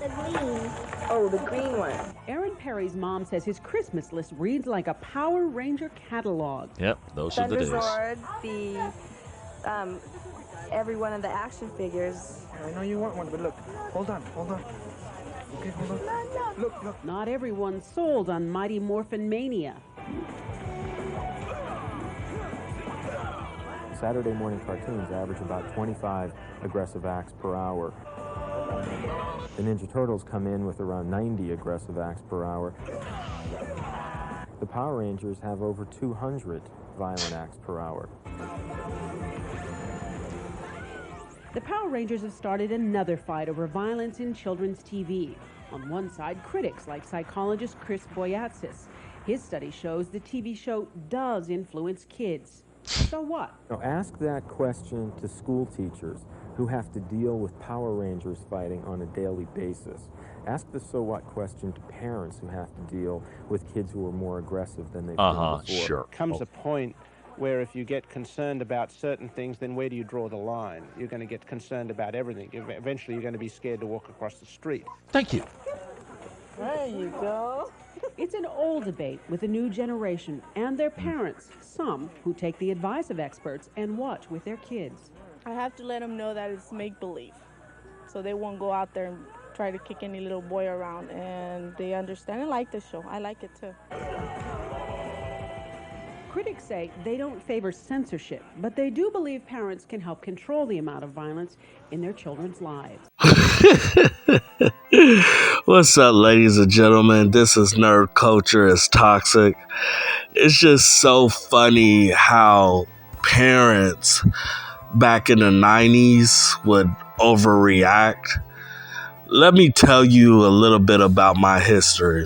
The green. Oh, the green one. Aaron Perry's mom says his Christmas list reads like a Power Ranger catalog. Yep, those are the days. Thunderzord, every one of the action figures. I know you want one, but look, hold on. Okay, hold on. Look. Not everyone's sold on Mighty Morphin Mania. Saturday morning cartoons average about 25 aggressive acts per hour. The Ninja Turtles come in with around 90 aggressive acts per hour. The Power Rangers have over 200 violent acts per hour. The Power Rangers have started another fight over violence in children's TV. On one side, critics like psychologist Chris Boyatzis. His study shows the TV show does influence kids. So what? Now ask that question to school teachers who have to deal with Power Rangers fighting on a daily basis. Ask the so what question to parents who have to deal with kids who are more aggressive than they've been before. Sure. Comes a point where if you get concerned about certain things, then where do you draw the line? You're going to get concerned about everything. Eventually, you're going to be scared to walk across the street. Thank you. There you go. It's an old debate with a new generation and their parents, some who take the advice of experts and watch with their kids. I have to let them know that it's make-believe, so they won't go out there and try to kick any little boy around, and they understand and like the show. I like it too. Critics say they don't favor censorship, but they do believe parents can help control the amount of violence in their children's lives. What's up, ladies and gentlemen? This is Nerd Culture is Toxic. It's just so funny how parents back in the 90s would overreact. Let me tell you a little bit about my history.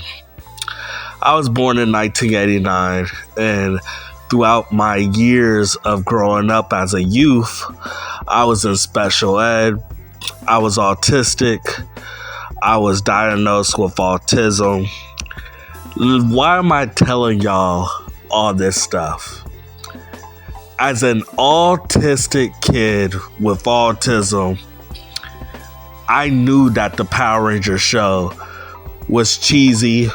I was born in 1989, and throughout my years of growing up as a youth, I was in special ed. I was autistic. I was diagnosed with autism. Why am I telling y'all all this stuff? As an autistic kid with autism, I knew that the Power Rangers show was cheesy.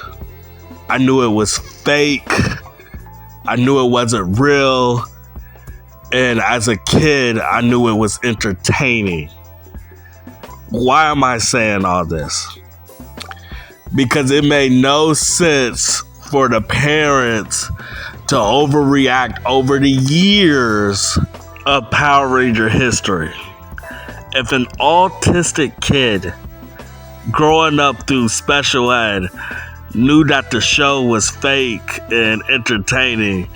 I knew it was fake. I knew it wasn't real. And as a kid, I knew it was entertaining. Why am I saying all this? Because it made no sense for the parents to overreact over the years of Power Ranger history. If an autistic kid growing up through special ed knew that the show was fake and entertaining,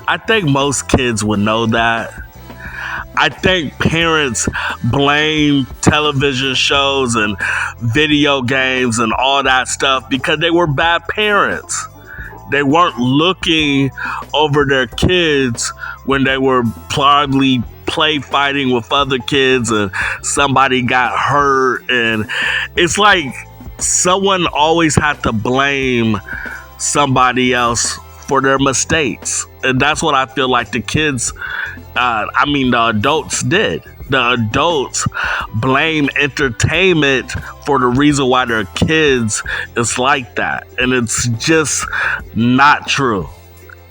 I think most kids would know that. I think parents blame television shows and video games and all that stuff because they were bad parents. They weren't looking over their kids when they were probably play fighting with other kids and somebody got hurt. And it's like someone always had to blame somebody else for their mistakes. And that's what I feel like the adults did. The adults blame entertainment for the reason why their kids is like that. And it's just not true.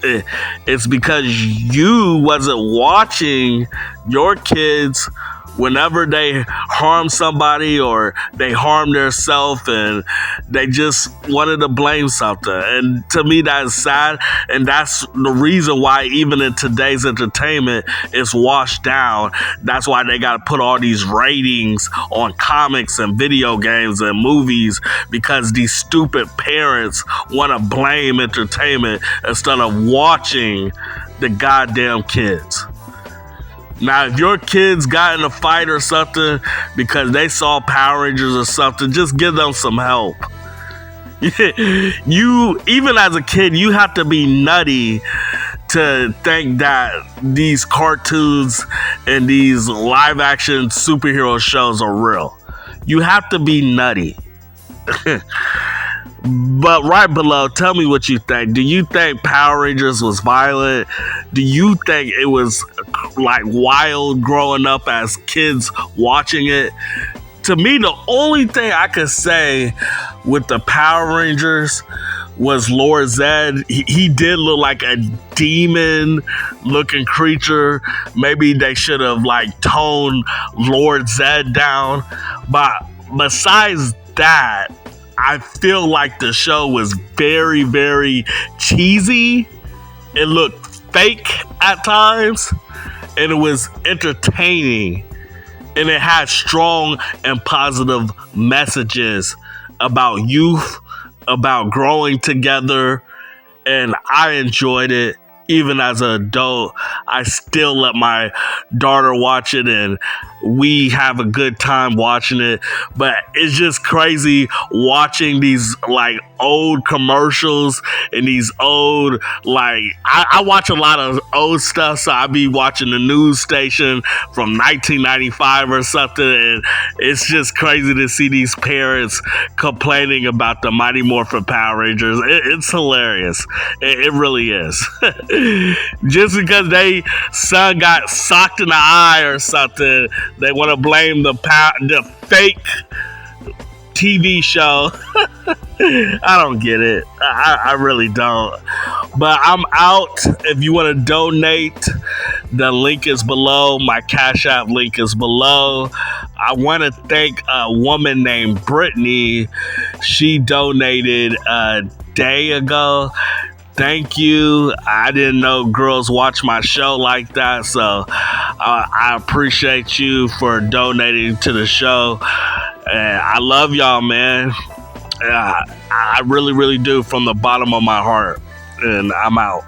It's because you wasn't watching your kids whenever they harm somebody or they harm themselves, and they just wanted to blame something. And to me, that's sad. And that's the reason why even in today's entertainment, it's washed down. That's why they got to put all these ratings on comics and video games and movies, because these stupid parents want to blame entertainment instead of watching the goddamn kids. Now, if your kids got in a fight or something because they saw Power Rangers or something, just give them some help. You, even as a kid, you have to be nutty to think that these cartoons and these live action superhero shows are real. You have to be nutty. But right below, tell me what you think. Do you think Power Rangers was violent? Do you think it was like wild growing up as kids watching it? to me, the only thing I could say with the Power Rangers was Lord Zed. He did look like a demon-looking creature. Maybe they should have like toned Lord Zed down. But besides that, I feel like the show was very, very cheesy. It looked fake at times, and it was entertaining. And it had strong and positive messages about youth, about growing together, and I enjoyed it. Even as an adult, I still let my daughter watch it, and we have a good time watching it. But it's just crazy watching these like old commercials and these old, like, I watch a lot of old stuff, so I be watching the news station from 1995 or something, and it's just crazy to see these parents complaining about the Mighty Morphin Power Rangers. It's hilarious. It really is. Just because they son got socked in the eye or something, they want to blame the fake TV show. I don't get it. I really don't. But I'm out. If you want to donate, the link is below. My Cash App link is below. I want to thank a woman named Brittany. She donated a day ago. Thank you. I didn't know girls watch my show like that, so I appreciate you for donating to the show. I love y'all, man. I really, really do, from the bottom of my heart. And I'm out.